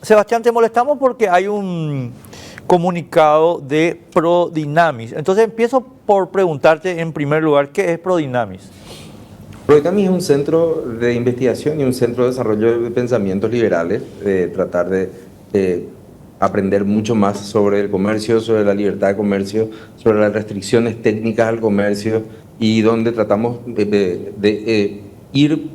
Sebastián, te molestamos porque hay un comunicado de Prodinamis. Entonces empiezo por preguntarte en primer lugar, ¿qué es Prodinamis? Prodinamis es un centro de investigación y un centro de desarrollo de pensamientos liberales, de tratar de aprender mucho más sobre el comercio, sobre la libertad de comercio, sobre las restricciones técnicas al comercio, y donde tratamos de ir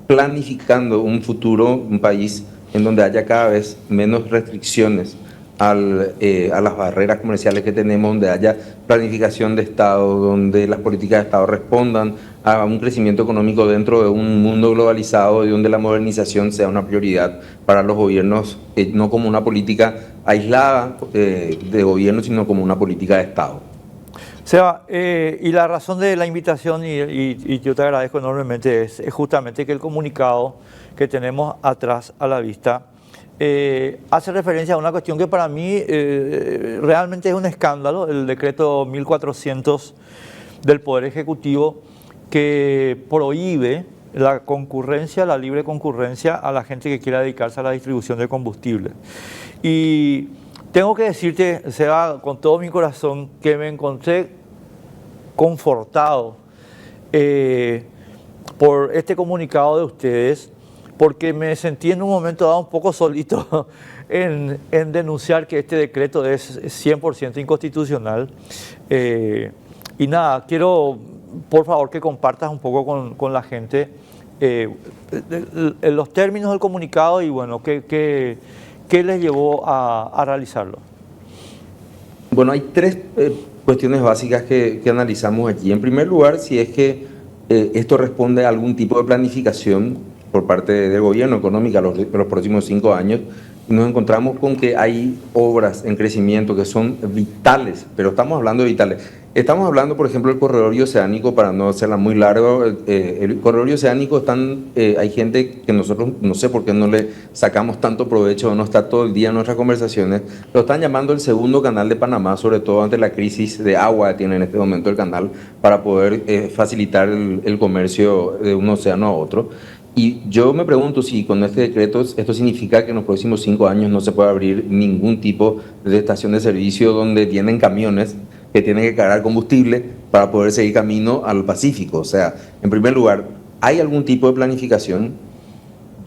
planificando un futuro, un país en donde haya cada vez menos restricciones a las barreras comerciales que tenemos, donde haya planificación de Estado, donde las políticas de Estado respondan a un crecimiento económico dentro de un mundo globalizado y donde la modernización sea una prioridad para los gobiernos, no como una política aislada de gobierno, sino como una política de Estado. Seba, y la razón de la invitación, y yo te agradezco enormemente, es justamente que el comunicado que tenemos atrás a la vista hace referencia a una cuestión que para mí realmente es un escándalo, el decreto 1400 del Poder Ejecutivo, que prohíbe la concurrencia, la libre concurrencia a la gente que quiera dedicarse a la distribución de combustible. Y tengo que decirte, Seba, con todo mi corazón, que me encontré confortado por este comunicado de ustedes, porque me sentí en un momento dado un poco solito en denunciar que este decreto es 100% inconstitucional. Y nada, quiero, por favor, que compartas un poco con la gente los términos del comunicado y, bueno, qué les llevó a realizarlo. Bueno, hay tres cuestiones básicas que analizamos aquí. En primer lugar, si es que esto responde a algún tipo de planificación por parte del gobierno económica los próximos 5 años. Nos encontramos con que hay obras en crecimiento que son vitales, pero estamos hablando de vitales. Estamos hablando, por ejemplo, del corredor oceánico, para no hacerla muy largo. El corredor oceánico hay gente que nosotros no sé por qué no le sacamos tanto provecho, no está todo el día en nuestras conversaciones. Lo están llamando el segundo canal de Panamá, sobre todo ante la crisis de agua que tiene en este momento el canal, para poder facilitar el comercio de un océano a otro. Y yo me pregunto si con este decreto esto significa que en los próximos 5 años no se puede abrir ningún tipo de estación de servicio donde tienen camiones que tienen que cargar combustible para poder seguir camino al Pacífico. O sea, en primer lugar, ¿hay algún tipo de planificación?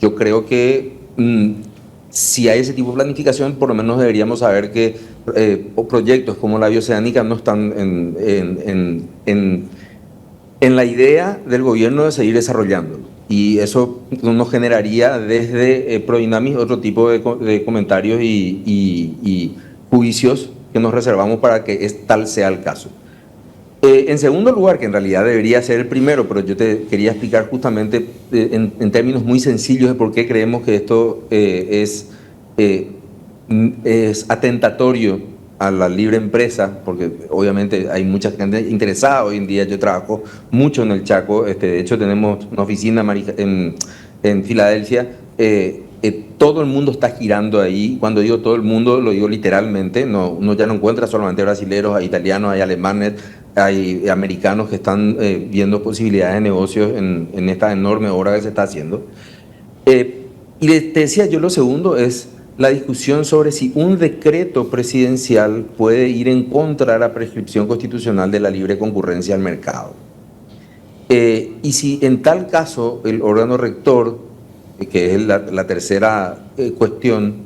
Yo creo que si hay ese tipo de planificación, por lo menos deberíamos saber que proyectos como la Bioceánica no están en la idea del gobierno de seguir desarrollándolo. Y eso nos generaría desde Prodinamis otro tipo de comentarios y juicios que nos reservamos para que tal sea el caso. En segundo lugar, que en realidad debería ser el primero, pero yo te quería explicar justamente en términos muy sencillos de por qué creemos que esto es atentatorio a la libre empresa, porque obviamente hay mucha gente interesada hoy en día. Yo trabajo mucho en el Chaco, de hecho tenemos una oficina en Filadelfia, todo el mundo está girando ahí. Cuando digo todo el mundo, lo digo literalmente. Uno ya no encuentra solamente brasileños, hay italianos, hay alemanes, hay americanos que están viendo posibilidades de negocios en esta enorme obra que se está haciendo. Y te decía yo, lo segundo es la discusión sobre si un decreto presidencial puede ir en contra de la prescripción constitucional de la libre concurrencia al mercado. Y si en tal caso el órgano rector, que es la tercera cuestión,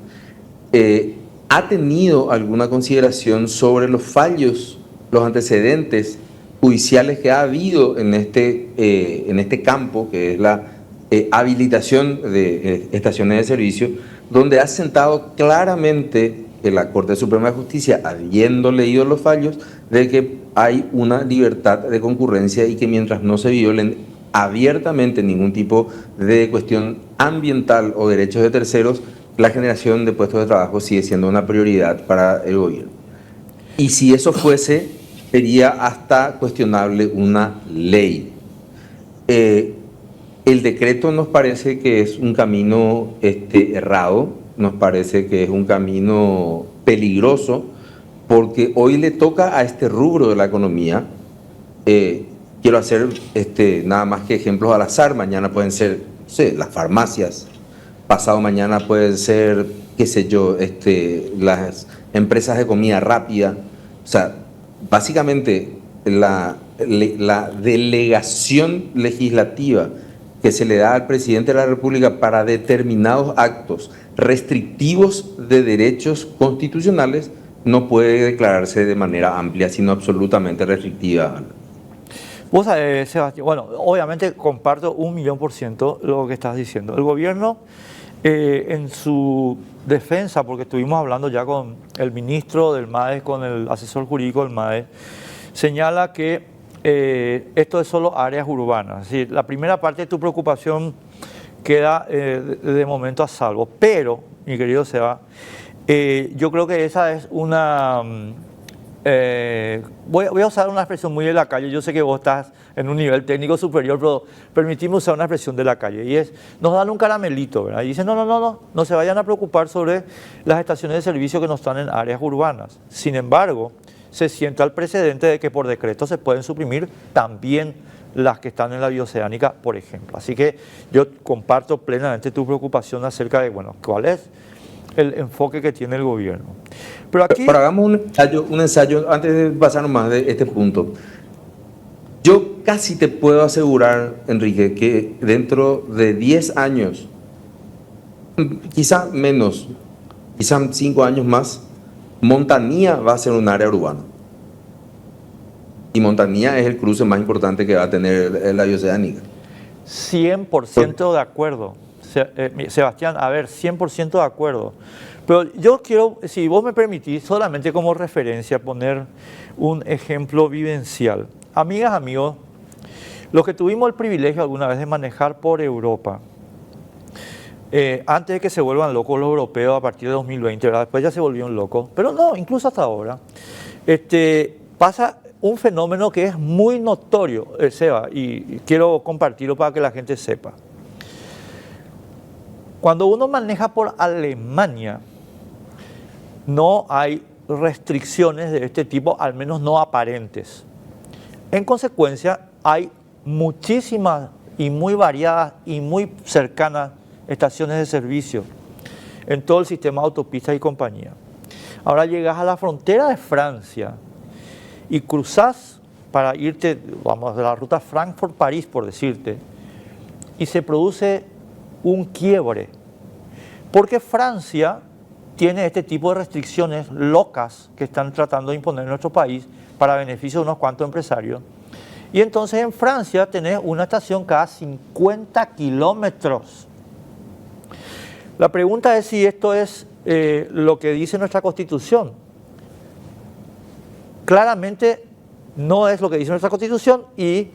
ha tenido alguna consideración sobre los fallos, los antecedentes judiciales que ha habido en este campo, que es la habilitación de estaciones de servicio, donde ha sentado claramente en la Corte Suprema de Justicia, habiendo leído los fallos, de que hay una libertad de concurrencia y que mientras no se violen abiertamente ningún tipo de cuestión ambiental o derechos de terceros, la generación de puestos de trabajo sigue siendo una prioridad para el gobierno. Y si eso fuese, sería hasta cuestionable una ley. El decreto nos parece que es un camino errado, nos parece que es un camino peligroso, porque hoy le toca a este rubro de la economía. Quiero hacer nada más que ejemplos al azar. Mañana pueden ser, no sé, las farmacias, pasado mañana pueden ser, qué sé yo, las empresas de comida rápida. O sea, básicamente la delegación legislativa que se le da al presidente de la República para determinados actos restrictivos de derechos constitucionales no puede declararse de manera amplia, sino absolutamente restrictiva. Vos sabés, Sebastián, bueno, obviamente comparto 1.000.000% lo que estás diciendo. El gobierno, en su defensa, porque estuvimos hablando ya con el ministro del MAE, con el asesor jurídico del MAE, señala que esto es solo áreas urbanas. Es decir, la primera parte de tu preocupación queda de momento a salvo. Pero, mi querido Seba, yo creo que esa es una... voy a usar una expresión muy de la calle. Yo sé que vos estás en un nivel técnico superior, pero permitimos usar una expresión de la calle. Y es, nos dan un caramelito, ¿verdad? Y dicen, no se vayan a preocupar sobre las estaciones de servicio que no están en áreas urbanas. Sin embargo, se sienta el precedente de que por decreto se pueden suprimir también las que están en la bioceánica, por ejemplo. Así que yo comparto plenamente tu preocupación acerca de, bueno, cuál es el enfoque que tiene el gobierno. Pero aquí... Pero hagamos un ensayo, antes de pasar más de este punto. Yo casi te puedo asegurar, Enrique, que dentro de 10 años, quizá menos, quizá 5 años más, Montanía va a ser un área urbana. Y Montanía es el cruce más importante que va a tener la bioceánica. 100% de acuerdo. Sebastián, a ver, 100% de acuerdo. Pero yo quiero, si vos me permitís, solamente como referencia, poner un ejemplo vivencial. Amigas, amigos, los que tuvimos el privilegio alguna vez de manejar por Europa, antes de que se vuelvan locos los europeos a partir de 2020, ¿verdad? Después ya se volvieron locos, pero no, incluso hasta ahora, pasa un fenómeno que es muy notorio, Seba, y quiero compartirlo para que la gente sepa. Cuando uno maneja por Alemania, no hay restricciones de este tipo, al menos no aparentes. En consecuencia, hay muchísimas y muy variadas y muy cercanas estaciones de servicio en todo el sistema de autopistas y compañía. Ahora llegas a la frontera de Francia y cruzas para irte, vamos, de la ruta Frankfurt-París, por decirte, y se produce un quiebre, porque Francia tiene este tipo de restricciones locas que están tratando de imponer en nuestro país para beneficio de unos cuantos empresarios. Y entonces en Francia tenés una estación cada 50 kilómetros. La pregunta es si esto es lo que dice nuestra Constitución. Claramente no es lo que dice nuestra Constitución y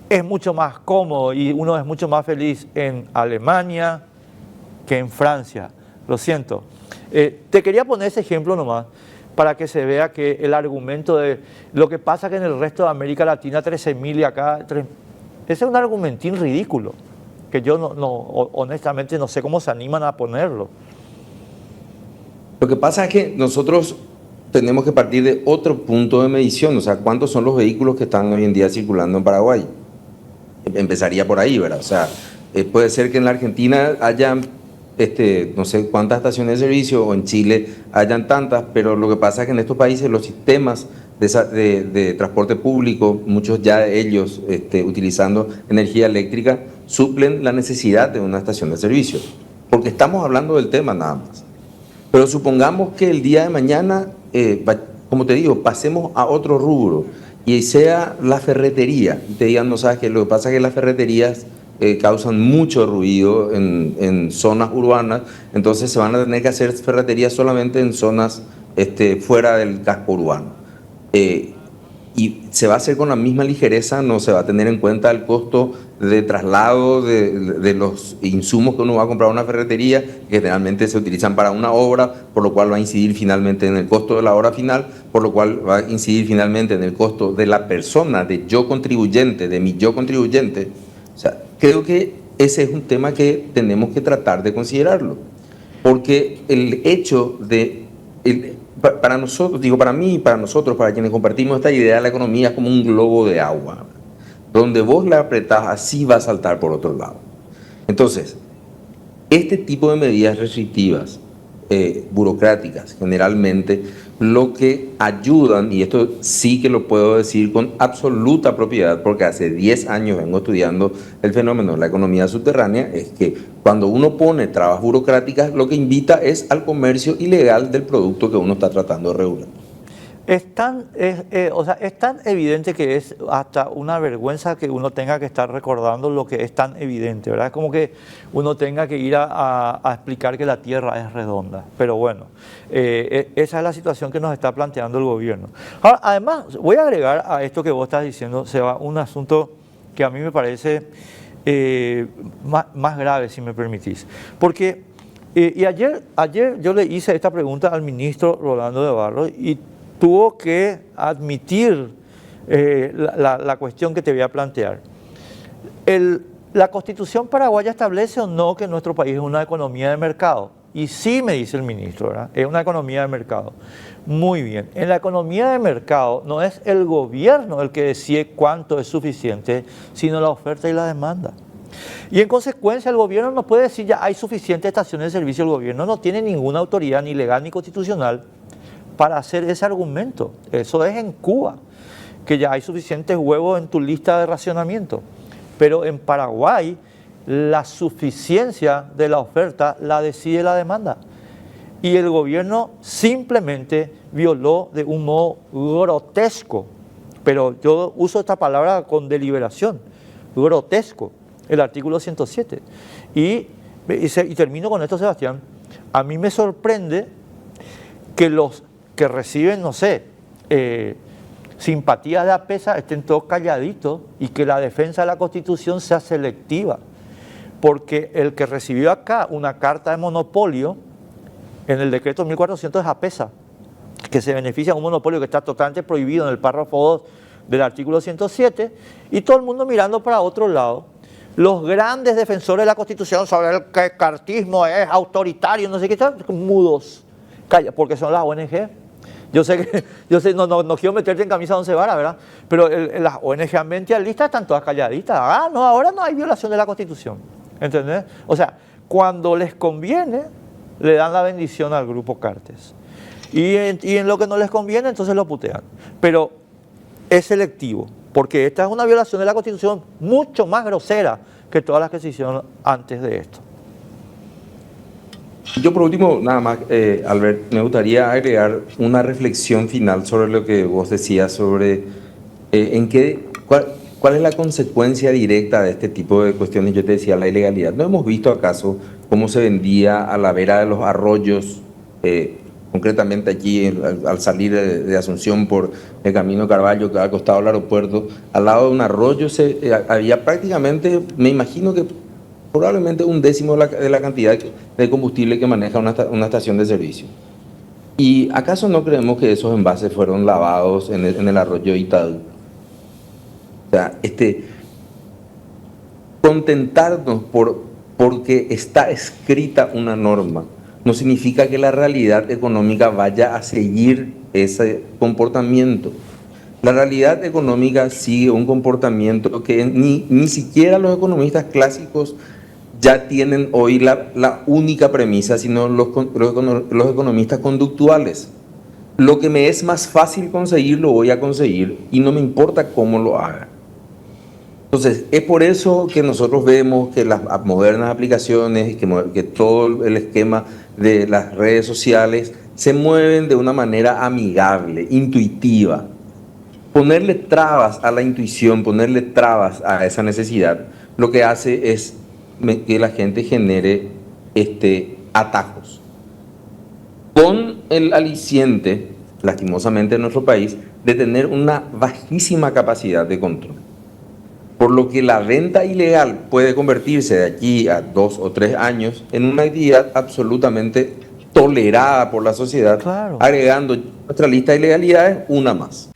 es mucho más cómodo y uno es mucho más feliz en Alemania que en Francia. Lo siento. Te quería poner ese ejemplo nomás para que se vea que el argumento de lo que pasa que en el resto de América Latina 13.000 y acá 3, ese es un argumentín ridículo que yo honestamente no sé cómo se animan a ponerlo. Lo que pasa es que nosotros tenemos que partir de otro punto de medición, o sea, ¿cuántos son los vehículos que están hoy en día circulando en Paraguay? Empezaría por ahí, ¿verdad? O sea, puede ser que en la Argentina haya, no sé cuántas estaciones de servicio, o en Chile hayan tantas, pero lo que pasa es que en estos países los sistemas de transporte público, muchos ya de ellos utilizando energía eléctrica, suplen la necesidad de una estación de servicio, porque estamos hablando del tema nada más. Pero supongamos que el día de mañana, como te digo, pasemos a otro rubro y sea la ferretería. Y te digan, no sabes qué, lo que pasa es que las ferreterías causan mucho ruido en zonas urbanas, entonces se van a tener que hacer ferreterías solamente en zonas fuera del casco urbano. Y se va a hacer con la misma ligereza, no se va a tener en cuenta el costo de traslado de los insumos que uno va a comprar a una ferretería, que generalmente se utilizan para una obra, por lo cual va a incidir finalmente en el costo de la obra final, por lo cual va a incidir finalmente en el costo de la persona, de yo contribuyente, de mi yo contribuyente. O sea, creo que ese es un tema que tenemos que tratar de considerarlo, porque el hecho de... para nosotros, digo para mí y para nosotros, para quienes compartimos esta idea, la economía es como un globo de agua. Donde vos la apretás, así va a saltar por otro lado. Entonces, Este tipo de medidas restrictivas, burocráticas, generalmente lo que ayudan, y esto sí que lo puedo decir con absoluta propiedad, porque hace 10 años vengo estudiando el fenómeno de la economía subterránea, es que cuando uno pone trabas burocráticas, lo que invita es al comercio ilegal del producto que uno está tratando de regular. O sea, es tan evidente que es hasta una vergüenza que uno tenga que estar recordando lo que es tan evidente, ¿verdad? Es como que uno tenga que ir a explicar que la Tierra es redonda. Pero bueno, esa es la situación que nos está planteando el gobierno. Ahora, además, voy a agregar a esto que vos estás diciendo, Seba, un asunto que a mí me parece más grave, si me permitís. Porque, ayer yo le hice esta pregunta al ministro Rolando de Barros y tuvo que admitir la cuestión que te voy a plantear. ¿La Constitución paraguaya establece o no que nuestro país es una economía de mercado? Y sí, me dice el ministro, ¿verdad? Es una economía de mercado. Muy bien. En la economía de mercado no es el gobierno el que decide cuánto es suficiente, sino la oferta y la demanda. Y en consecuencia el gobierno no puede decir ya hay suficientes estaciones de servicio. El gobierno no tiene ninguna autoridad ni legal ni constitucional para hacer ese argumento. Eso es en Cuba, que ya hay suficientes huevos en tu lista de racionamiento. Pero en Paraguay, la suficiencia de la oferta la decide la demanda. Y el gobierno simplemente violó de un modo grotesco, pero yo uso esta palabra con deliberación, grotesco, el artículo 107. Y termino con esto, Sebastián. A mí me sorprende que los que reciben, no sé, simpatías de APESA estén todos calladitos y que la defensa de la Constitución sea selectiva. Porque el que recibió acá una carta de monopolio en el decreto 1400 es APESA, que se beneficia de un monopolio que está totalmente prohibido en el párrafo 2 del artículo 107, y todo el mundo mirando para otro lado. Los grandes defensores de la Constitución sobre el que el cartismo es autoritario, no sé qué, están mudos, porque son las ONG. Yo sé, no quiero meterte en camisa de once varas, ¿verdad? Pero las ONG ambientalistas están todas calladitas. Ah, no, ahora no hay violación de la Constitución. ¿Entendés? O sea, cuando les conviene, le dan la bendición al grupo Cartes. Y en lo que no les conviene, entonces lo putean. Pero es selectivo, porque esta es una violación de la Constitución mucho más grosera que todas las que se hicieron antes de esto. Yo por último, nada más, Albert, me gustaría agregar una reflexión final sobre lo que vos decías sobre cuál es la consecuencia directa de este tipo de cuestiones. Yo te decía, la ilegalidad. ¿No hemos visto acaso cómo se vendía a la vera de los arroyos, concretamente aquí al salir de Asunción por el camino Carvalho, que ha costado el aeropuerto, al lado de un arroyo había prácticamente, me imagino que probablemente un décimo de la cantidad de combustible que maneja una estación de servicio? ¿Y acaso no creemos que esos envases fueron lavados en el arroyo Itaú? O sea, contentarnos porque está escrita una norma no significa que la realidad económica vaya a seguir ese comportamiento. La realidad económica sigue un comportamiento que ni siquiera los economistas clásicos ya tienen hoy la única premisa, sino los economistas conductuales. Lo que me es más fácil conseguir, lo voy a conseguir y no me importa cómo lo haga. Entonces, es por eso que nosotros vemos que las modernas aplicaciones, que todo el esquema de las redes sociales se mueven de una manera amigable, intuitiva. Ponerle trabas a la intuición, ponerle trabas a esa necesidad, lo que hace es que la gente genere atajos. Con el aliciente, lastimosamente en nuestro país, de tener una bajísima capacidad de control. Por lo que la venta ilegal puede convertirse de aquí a 2 o 3 años en una actividad absolutamente tolerada por la sociedad, claro, agregando a nuestra lista de ilegalidades una más.